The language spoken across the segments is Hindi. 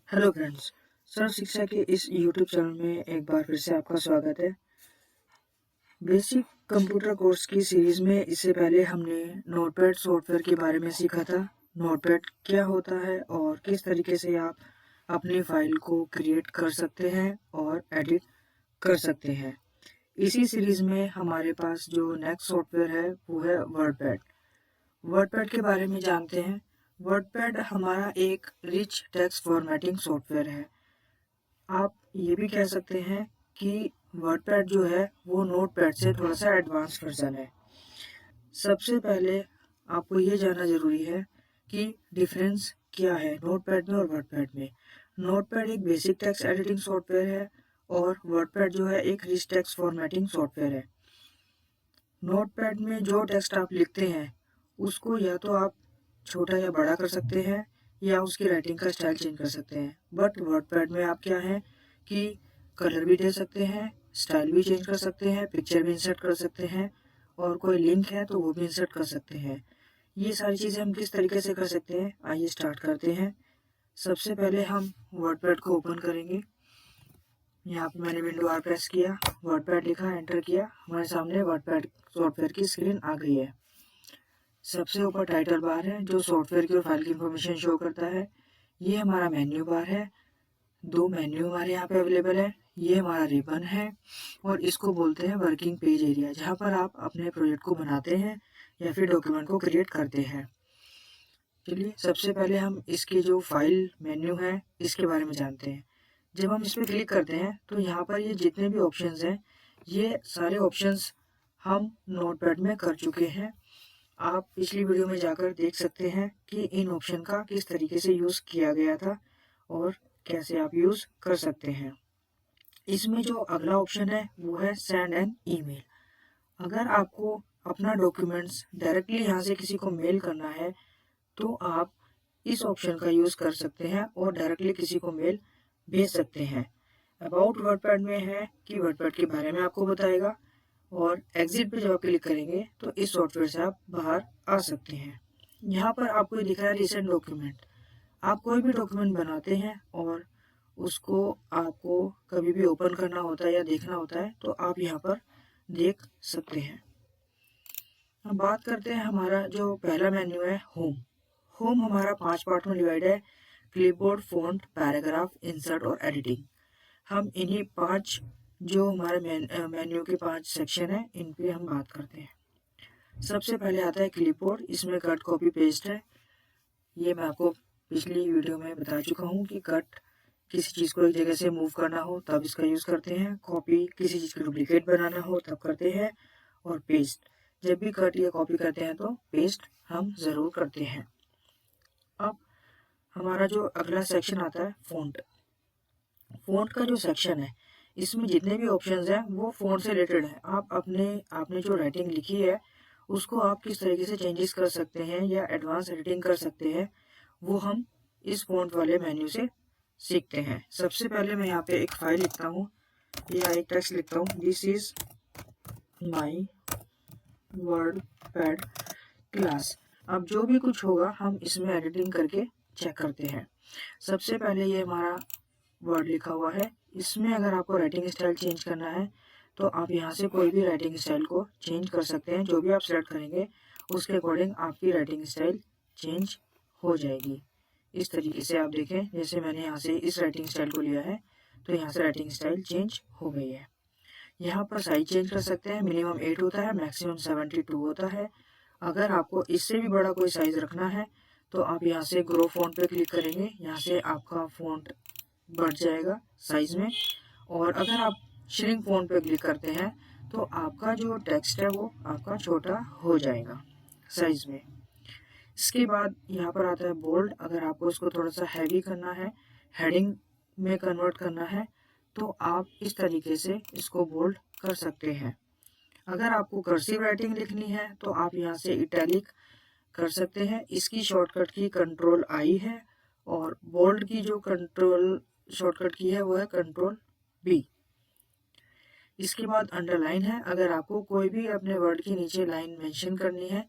Hello friends. सर शिक्षा के इस यूट्यूब चैनल में एक बार फिर से आपका स्वागत है। बेसिक कंप्यूटर कोर्स की सीरीज में इससे पहले हमने नोटपैड सॉफ्टवेयर के बारे में सीखा था। नोटपैड क्या होता है और किस तरीके से आप अपनी फाइल को क्रिएट कर सकते हैं और एडिट कर सकते हैं। इसी सीरीज में हमारे पास जो नेक्स्ट सॉफ्टवेयर है वो है वर्डपैड। वर्डपैड के बारे में जानते हैं। वर्डपैड हमारा एक रिच टेक्स्ट फॉर्मेटिंग सॉफ्टवेयर है। आप ये भी कह सकते हैं कि वर्डपैड जो है वो नोटपैड से थोड़ा सा एडवांस वर्जन है। सबसे पहले आपको ये जानना जरूरी है कि डिफरेंस क्या है नोटपैड में और वर्डपैड में। नोटपैड एक बेसिक टेक्स्ट एडिटिंग सॉफ्टवेयर है और वर्डपैड जो है एक रिच टेक्स्ट फॉर्मेटिंग सॉफ्टवेयर है। नोटपैड में जो टेक्स्ट आप लिखते हैं उसको या तो आप छोटा या बड़ा कर सकते हैं या उसकी राइटिंग का स्टाइल चेंज कर सकते हैं। बट वर्डपैड में आप क्या है कि कलर भी दे सकते हैं, स्टाइल भी चेंज कर सकते हैं, पिक्चर भी इंसर्ट कर सकते हैं और कोई लिंक है तो वो भी इंसर्ट कर सकते हैं। ये सारी चीज़ें हम किस तरीके से कर सकते हैं, आइए स्टार्ट करते हैं। सबसे पहले हम वर्डपैड को ओपन करेंगे। यहाँ पे मैंने विंडो आर प्रेस किया, वर्डपैड लिखा, एंटर किया, हमारे सामने वर्डपैड सॉफ्टवेयर की स्क्रीन आ गई है। सबसे ऊपर टाइटल बार है जो सॉफ्टवेयर की और फाइल की इंफॉर्मेशन शो करता है। ये हमारा मेन्यू बार है, दो मेन्यू हमारे यहाँ पे अवेलेबल है। ये हमारा रिबन है और इसको बोलते हैं वर्किंग पेज एरिया, जहाँ पर आप अपने प्रोजेक्ट को बनाते हैं या फिर डॉक्यूमेंट को क्रिएट करते हैं। चलिए सबसे पहले हम इसके जो फाइल मेन्यू है इसके बारे में जानते हैं। जब हम इस पर क्लिक करते हैं तो यहाँ पर ये जितने भी ऑप्शंस हैं ये सारे ऑप्शंस हम नोटपैड में कर चुके हैं। आप पिछली वीडियो में जाकर देख सकते हैं कि इन ऑप्शन का किस तरीके से यूज़ किया गया था और कैसे आप यूज़ कर सकते हैं। इसमें जो अगला ऑप्शन है वो है सेंड एन ईमेल। अगर आपको अपना डॉक्यूमेंट्स डायरेक्टली यहाँ से किसी को मेल करना है तो आप इस ऑप्शन का यूज़ कर सकते हैं और डायरेक्टली किसी को मेल भेज सकते हैं। अबाउट वर्डपैड में है कि वर्डपैड के बारे में आपको बताएगा और एग्जिट पे जब आप क्लिक करेंगे तो इस सॉफ्टवेयर से आप बाहर आ सकते हैं। यहाँ पर आपको ये दिख रहा है रिसेंट डॉक्यूमेंट। आप कोई भी डॉक्यूमेंट बनाते हैं और उसको आपको कभी भी ओपन करना होता है या देखना होता है तो आप यहाँ पर देख सकते हैं। अब बात करते हैं हमारा जो पहला मेन्यू है होम। होम हमारा 5 पार्ट में डिवाइड है, क्लिपबोर्ड, फ़ॉन्ट, पैराग्राफ, इंसर्ट और एडिटिंग। हम इन्हीं 5 जो हमारे मेन्यू के 5 सेक्शन है इन पे हम बात करते हैं। सबसे पहले आता है क्लिपबोर्ड। इसमें कट, कॉपी, पेस्ट है। ये मैं आपको पिछली वीडियो में बता चुका हूँ कि कट किसी चीज़ को एक जगह से मूव करना हो तब इसका यूज़ करते हैं, कॉपी किसी चीज़ का डुप्लीकेट बनाना हो तब करते हैं, और पेस्ट जब भी कट या कॉपी करते हैं तो पेस्ट हम ज़रूर करते हैं। अब हमारा जो अगला सेक्शन आता है फ़ॉन्ट। फ़ॉन्ट का जो सेक्शन है इसमें जितने भी ऑप्शंस हैं वो फ़ॉन्ट से रिलेटेड है। आप आपने जो राइटिंग लिखी है उसको आप किस तरीके से चेंजेस कर सकते हैं या एडवांस एडिटिंग कर सकते हैं वो हम इस फ़ॉन्ट वाले मेन्यू से सीखते हैं। सबसे पहले मैं यहाँ पे एक फाइल लिखता हूँ या एक टेक्स्ट लिखता हूँ, this is my WordPad class. अब जो भी कुछ होगा हम इसमें एडिटिंग करके चेक करते हैं। सबसे पहले ये हमारा वर्ड लिखा हुआ है। इसमें अगर आपको राइटिंग स्टाइल चेंज करना है तो आप यहाँ से कोई भी राइटिंग स्टाइल को चेंज कर सकते हैं। जो भी आप सेलेक्ट करेंगे उसके अकॉर्डिंग आपकी राइटिंग स्टाइल चेंज हो जाएगी। इस तरीके से आप देखें, जैसे मैंने यहाँ से इस राइटिंग स्टाइल को लिया है तो यहाँ से राइटिंग स्टाइल चेंज हो गई है। यहाँ पर साइज चेंज कर सकते हैं। मिनिमम 8 होता है, मैक्सिमम 72 होता है। अगर आपको इससे भी बड़ा कोई साइज रखना है तो आप यहाँ से ग्रो फॉन्ट पे क्लिक करेंगे। यहाँ से आपका फॉन्ट बढ़ जाएगा साइज में। और अगर आप श्रिंक फॉन्ट पे क्लिक करते हैं तो आपका जो टेक्स्ट है वो आपका छोटा हो जाएगा साइज में। इसके बाद यहाँ पर आता है बोल्ड। अगर आपको इसको थोड़ा सा हैवी करना है, हेडिंग में कन्वर्ट करना है तो आप इस तरीके से इसको बोल्ड कर सकते हैं। अगर आपको कर्सिव राइटिंग लिखनी है तो आप यहाँ से इटैलिक कर सकते हैं। इसकी शॉर्टकट की कंट्रोल आई है और बोल्ड की जो कंट्रोल शॉर्टकट की है वो है कंट्रोल बी। इसके बाद अंडरलाइन है। अगर आपको कोई भी अपने वर्ड के नीचे लाइन मेंशन करनी है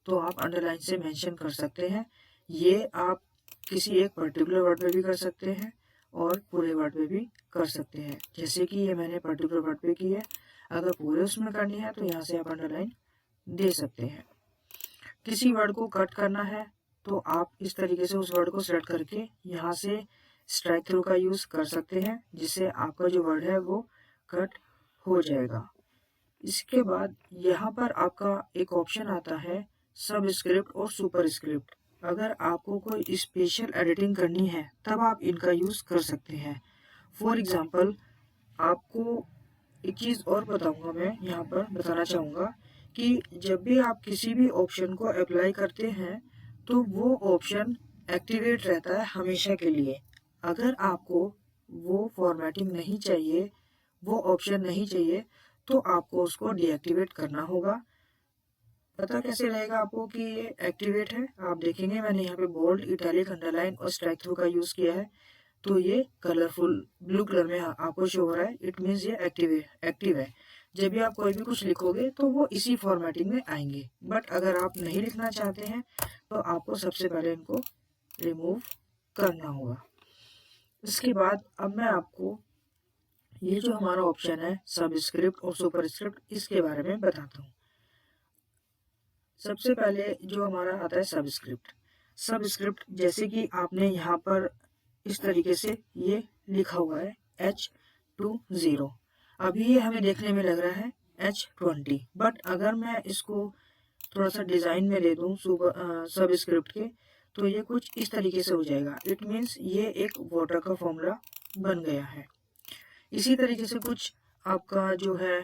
तो आप अंडरलाइन से मेंशन कर सकते हैं। ये आप किसी एक पर्टिकुलर वर्ड पे भी कर सकते हैं। और पूरे वर्ड पे भी कर सकते हैं। जैसे कि ये मैंने पर्टिकुलर वर्ड पे की है, अगर पूरे उसमें करनी है तो यहाँ से आप अंडरलाइन दे सकते हैं। किसी वर्ड को कट करना है तो आप इस तरीके से उस वर्ड को सेलेक्ट करके यहाँ से स्ट्राइक थ्रू का यूज़ कर सकते हैं, जिससे आपका जो वर्ड है वो कट हो जाएगा। इसके बाद यहाँ पर आपका एक ऑप्शन आता है सब स्क्रिप्ट और सुपर स्क्रिप्ट। अगर आपको कोई स्पेशल एडिटिंग करनी है तब आप इनका यूज़ कर सकते हैं। फॉर एग्ज़ाम्पल, आपको एक चीज़ और बताऊंगा, मैं यहाँ पर बताना चाहूँगा कि जब भी आप किसी भी ऑप्शन को अप्लाई करते हैं तो वो ऑप्शन एक्टिवेट रहता है हमेशा के लिए। अगर आपको वो फॉर्मेटिंग नहीं चाहिए, वो ऑप्शन नहीं चाहिए, तो आपको उसको डीएक्टिवेट करना होगा। पता कैसे रहेगा आपको कि ये एक्टिवेट है? आप देखेंगे मैंने यहाँ पे बोल्ड, इटैलिक, अंडरलाइन और स्ट्राइक थ्रू का यूज़ किया है, तो ये कलरफुल ब्लू कलर में आपको शो हो रहा है। इट मीन्स ये एक्टिव है। जब भी आप कोई भी कुछ लिखोगे तो वो इसी फॉर्मेटिंग में आएंगे। बट अगर आप नहीं लिखना चाहते हैं तो आपको सबसे पहले इनको रिमूव करना होगा। इसके बाद अब मैं आपको ये जो हमारा ऑप्शन है सबस्क्रिप्ट और सुपरस्क्रिप्ट, इसके बारे में बताता हूँ। सबसे पहले जो हमारा आता है सबस्क्रिप्ट, जैसे कि आपने यहाँ पर इस तरीके से ये लिखा हुआ है H20। अभी ये हमें देखने में लग रहा है H20, बट अगर मैं इसको थोड़ा सा डिज़ाइन में दे दूँ सबस्क्रिप्ट के, तो ये कुछ इस तरीके से हो जाएगा। इट मीन्स ये एक वाटर का फॉर्मूला बन गया है। इसी तरीके से कुछ आपका जो है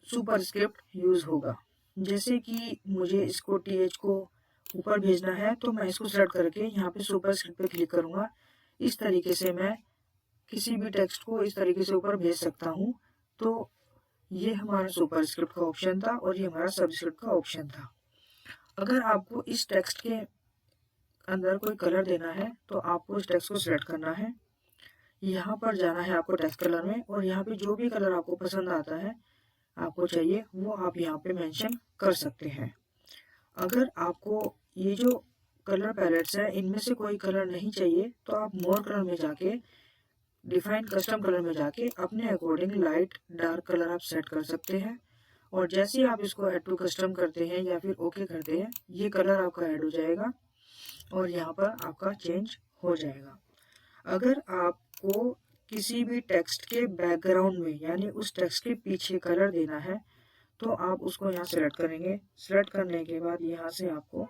सुपरस्क्रिप्ट यूज़ होगा। जैसे कि मुझे इसको TH को ऊपर भेजना है तो मैं इसको सेलेक्ट करके यहाँ पे सुपरस्क्रिप्ट पे क्लिक करूँगा। इस तरीके से मैं किसी भी टेक्स्ट को इस तरीके से ऊपर भेज सकता हूँ। तो ये हमारा सुपरस्क्रिप्ट का ऑप्शन था और ये हमारा सबस्क्रिप्ट का ऑप्शन था। अगर आपको इस टेक्स्ट के अंदर कोई कलर देना है तो आपको इस टेक्स्ट को सिलेक्ट करना है, यहाँ पर जाना है आपको टेक्स्ट कलर में, और यहाँ पे जो भी कलर आपको पसंद आता है, आपको चाहिए, वो आप यहाँ पे मेंशन कर सकते हैं। अगर आपको ये जो कलर पैलेट्स है इनमें से कोई कलर नहीं चाहिए तो आप मोर कलर में जाके डिफाइन कस्टम कलर में जाके अपने अकॉर्डिंग लाइट डार्क कलर आप सेट कर सकते हैं। और जैसे ही आप इसको ऐड टू कस्टम करते हैं या फिर ओके करते हैं, ये कलर आपका ऐड हो जाएगा और यहाँ पर आपका चेंज हो जाएगा। अगर आपको किसी भी टेक्स्ट के बैकग्राउंड में यानी उस टेक्स्ट के पीछे कलर देना है तो आप उसको यहाँ सेलेक्ट करेंगे। सेलेक्ट करने के बाद यहाँ से आपको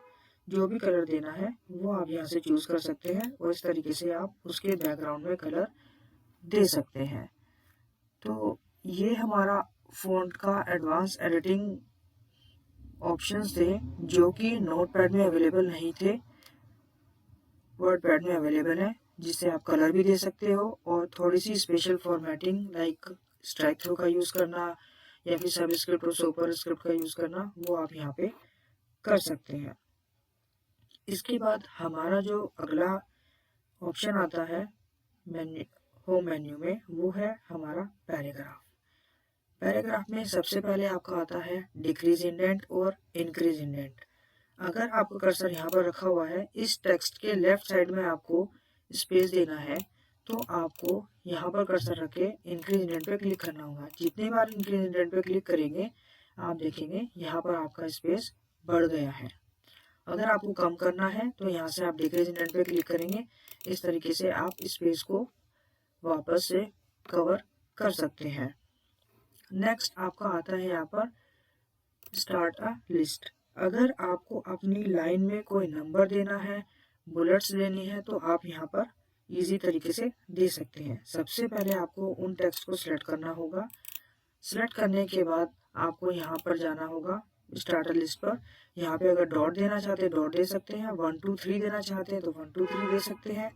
जो भी कलर देना है वो आप यहाँ से चूज़ कर सकते हैं और इस तरीके से आप उसके बैकग्राउंड में कलर दे सकते हैं। तो ये हमारा फ़ॉन्ट का एडवांस एडिटिंग ऑप्शंस थे जो कि नोटपैड में अवेलेबल नहीं थे, वर्डपैड में अवेलेबल है, जिससे आप कलर भी दे सकते हो और थोड़ी सी special formatting like strike through का यूज़ करना या फिर सबस्क्रिप्ट और सुपरस्क्रिप्ट का यूज़ करना, वो आप यहाँ पे कर सकते हैं। इसके बाद हमारा जो अगला ऑप्शन आता है होम मेन्यू में, वो है हमारा पैराग्राफ। पैराग्राफ में सबसे पहले आपका आता है डिक्रीज इंडेंट और इंक्रीज इंडेंट। अगर आपका कर्सर यहाँ पर रखा हुआ है, इस टेक्स्ट के लेफ्ट साइड में आपको स्पेस देना है, तो आपको यहाँ पर कर्सर रख के इंक्रीज इंडेंट पे क्लिक करना होगा। जितनी बार इंक्रीज इंडेंट पे क्लिक करेंगे आप देखेंगे यहाँ पर आपका स्पेस बढ़ गया है। अगर आपको कम करना है तो यहाँ से आप डिक्रीज इंडेंट पे क्लिक करेंगे। इस तरीके से आप स्पेस को वापस से कवर कर सकते हैं। नेक्स्ट आपका आता है यहाँ पर स्टार्ट अ लिस्ट। अगर आपको अपनी लाइन में कोई नंबर देना है, बुलेट्स लेनी है, तो आप यहाँ पर इजी तरीके से दे सकते हैं। सबसे पहले आपको उन टेक्स्ट को सिलेक्ट करना होगा। सिलेक्ट करने के बाद आपको यहाँ पर जाना होगा स्टार्टर लिस्ट पर। यहाँ पे अगर डॉट देना चाहते हैं डॉट दे सकते हैं, 1 2 3 देना चाहते हैं तो 1 2 3 दे सकते हैं।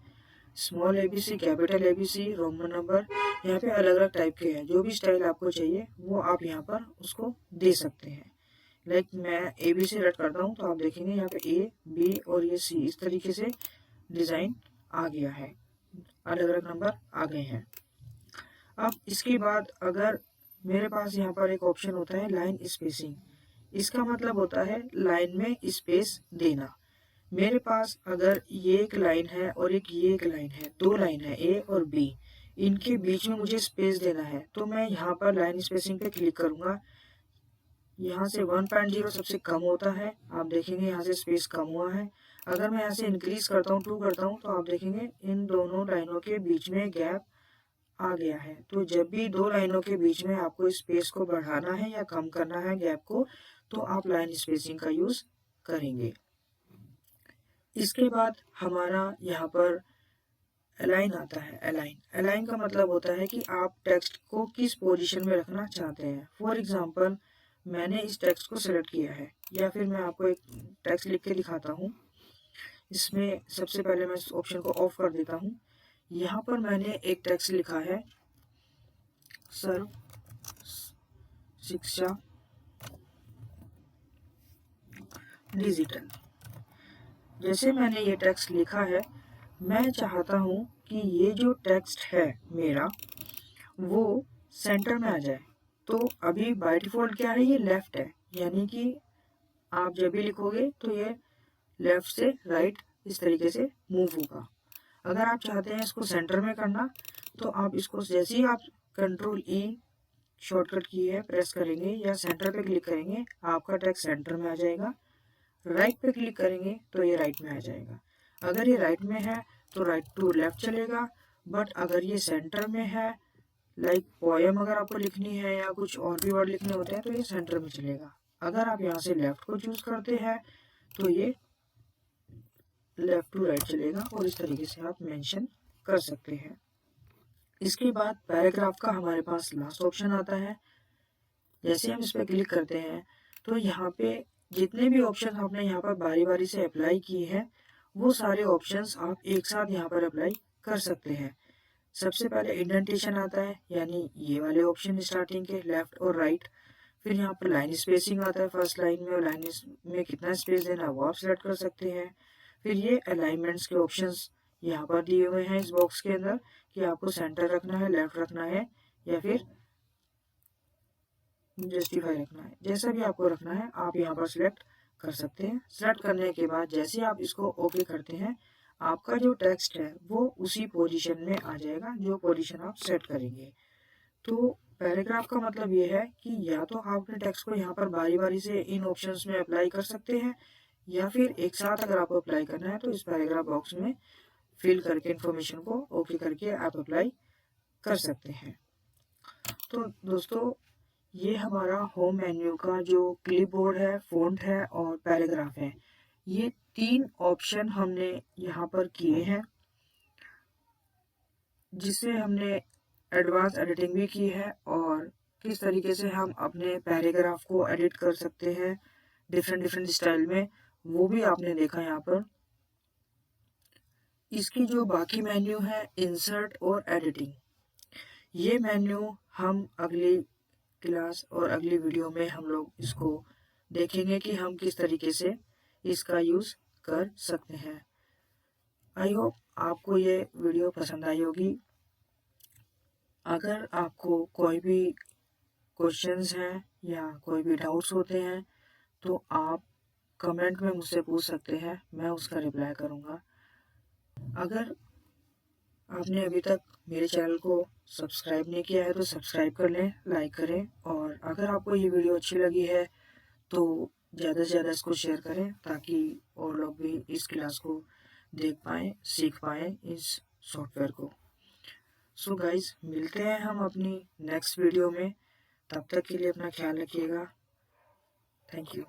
Small ABC, capital ABC, Roman number, यहाँ पे अलग अलग टाइप के हैं। जो भी स्टाइल आपको चाहिए वो आप यहाँ पर उसको दे सकते हैं। लाइक मैं ABC सेलेक्ट करता हूँ तो आप देखेंगे यहाँ पे A, B और ये C इस तरीके से डिज़ाइन आ गया है, अलग अलग नंबर आ गए हैं। अब इसके बाद अगर मेरे पास यहाँ पर एक ऑप्शन होता है लाइन स्पेसिंग। इसका मतलब होता है लाइन में स्पेस देना। मेरे पास अगर ये एक लाइन है और ये एक लाइन है, दो लाइन है ए और बी, इनके बीच में मुझे स्पेस देना है, तो मैं यहाँ पर लाइन स्पेसिंग पे क्लिक करूंगा। यहाँ से 1.0 सबसे कम होता है, आप देखेंगे यहाँ से स्पेस कम हुआ है। अगर मैं यहाँ से इंक्रीज करता हूँ 2 करता हूँ, तो आप देखेंगे इन दोनों लाइनों के बीच में गैप आ गया है। तो जब भी दो लाइनों के बीच में आपको स्पेस को बढ़ाना है या कम करना है गैप को, तो आप लाइन स्पेसिंग का यूज करेंगे। इसके बाद हमारा यहाँ पर अलाइन आता है। अलाइन का मतलब होता है कि आप टेक्स्ट को किस पोजीशन में रखना चाहते हैं। फॉर एग्जांपल, मैंने इस टेक्स्ट को सिलेक्ट किया है, या फिर मैं आपको एक टेक्स्ट लिख के दिखाता हूँ। इसमें सबसे पहले मैं इस ऑप्शन को ऑफ कर देता हूँ। यहाँ पर मैंने एक टेक्स्ट लिखा है, सर्व शिक्षा डिजिटल। जैसे मैंने ये टेक्स्ट लिखा है, मैं चाहता हूँ कि ये जो टेक्स्ट है मेरा वो सेंटर में आ जाए। तो अभी बाय डिफॉल्ट क्या है, ये लेफ्ट है, यानी कि आप जब भी लिखोगे तो ये लेफ्ट से राइट इस तरीके से मूव होगा। अगर आप चाहते हैं इसको सेंटर में करना, तो आप इसको जैसे ही आप कंट्रोल ई शॉर्टकट की है प्रेस करेंगे या सेंटर पे क्लिक करेंगे, आपका टेक्स्ट सेंटर में आ जाएगा। राइट पे क्लिक करेंगे तो ये राइट में आ जाएगा। अगर ये राइट में है तो राइट टू लेफ्ट चलेगा, बट अगर ये सेंटर में है, लाइक पोएम अगर आपको लिखनी है या कुछ और भी वर्ड लिखने होते हैं, तो ये सेंटर में चलेगा। अगर आप यहाँ से लेफ्ट को चूज करते हैं तो ये लेफ्ट टू राइट चलेगा, और इस तरीके से आप मेंशन कर सकते हैं। इसके बाद पैराग्राफ का हमारे पास लास्ट ऑप्शन आता है। जैसे हम इस पर क्लिक करते हैं तो यहाँ पे जितने भी ऑप्शन आपने यहाँ पर बारी बारी से अप्लाई किए हैं, वो सारे ऑप्शंस आप एक साथ यहाँ पर अप्लाई कर सकते हैं। सबसे पहले इंडेंटेशन आता है, यानी ये वाले ऑप्शन स्टार्टिंग के लेफ्ट और राइट। फिर यहाँ पर लाइन स्पेसिंग आता है, फर्स्ट लाइन में और लाइन में कितना स्पेस देना है वो आप सिलेक्ट कर सकते हैं। फिर ये अलाइनमेंट्स के ऑप्शंस यहाँ पर दिए हुए हैं इस बॉक्स के अंदर, कि आपको सेंटर रखना है, लेफ्ट रखना है, या फिर जस्टिफाई रखना है। जैसा भी आपको रखना है आप यहाँ पर सिलेक्ट कर सकते हैं। सिलेक्ट करने के बाद जैसे आप इसको ओके करते हैं, आपका जो टेक्स्ट है वो उसी पोजीशन में आ जाएगा जो पोजीशन आप सेट करेंगे। तो पैराग्राफ का मतलब ये है कि या तो आप अपने टेक्स्ट को यहाँ पर बारी बारी से इन ऑप्शंस में अप्लाई कर सकते हैं, या फिर एक साथ अगर आपको अप्लाई करना है तो इस पैराग्राफ बॉक्स में फिल करके इन्फॉर्मेशन को ओके करके आप अप्लाई कर सकते हैं। तो दोस्तों, ये हमारा होम मेन्यू का जो क्लिपबोर्ड है, फ़ॉन्ट है और पैराग्राफ है, ये 3 ऑप्शन हमने यहाँ पर किए हैं, जिससे हमने एडवांस एडिटिंग भी की है, और किस तरीके से हम अपने पैराग्राफ को एडिट कर सकते हैं डिफरेंट स्टाइल में, वो भी आपने देखा यहाँ पर। इसकी जो बाकी मेन्यू है, इंसर्ट और एडिटिंग, ये मेन्यू हम अगली क्लास और अगली वीडियो में हम लोग इसको देखेंगे कि हम किस तरीके से इसका यूज़ कर सकते हैं। आई होप आपको ये वीडियो पसंद आई होगी। अगर आपको कोई भी क्वेश्चंस हैं या कोई भी डाउट्स होते हैं, तो आप कमेंट में मुझसे पूछ सकते हैं, मैं उसका रिप्लाई करूँगा। अगर आपने अभी तक मेरे चैनल को सब्सक्राइब नहीं किया है तो सब्सक्राइब कर लें, लाइक करें, और अगर आपको ये वीडियो अच्छी लगी है तो ज़्यादा से ज़्यादा इसको शेयर करें, ताकि और लोग भी इस क्लास को देख पाएँ, सीख पाएँ इस सॉफ्टवेयर को। सो गाइज, मिलते हैं हम अपनी नेक्स्ट वीडियो में। तब तक के लिए अपना ख्याल रखिएगा। Thank you.